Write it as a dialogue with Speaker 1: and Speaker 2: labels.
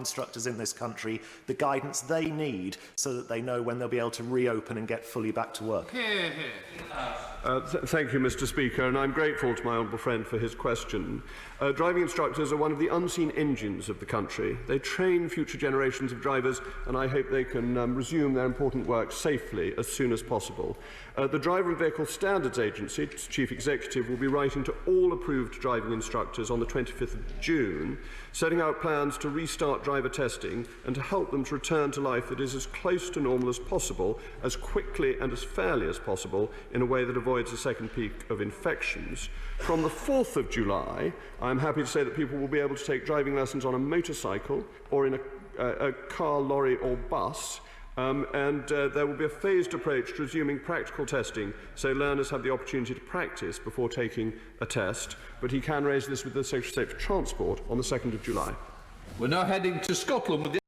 Speaker 1: instructors in this country the guidance they need so that they know when they'll be able to reopen and get fully back to work?
Speaker 2: Thank you, Mr. Speaker, and I'm grateful to my honourable friend for his question. Driving instructors are one of the unseen engines of the country. They train future generations of drivers, and I hope they can resume their important work safely as soon as possible. The Driver and Vehicle Standards Agency, its Chief Executive, will be writing to all approved driving instructors on the 25th of June, setting out plans to restart driver testing and to help them to return to life that is as close to normal as possible, as quickly and as fairly as possible, in a way that avoids a second peak of infections. From the 4th of July, I'm happy to say that people will be able to take driving lessons on a motorcycle or in a car, lorry or bus, and there will be a phased approach to resuming practical testing, so learners have the opportunity to practice before taking a test. But he can raise this with the Secretary of State for Transport on the 2nd of July.
Speaker 3: We're now heading to Scotland with the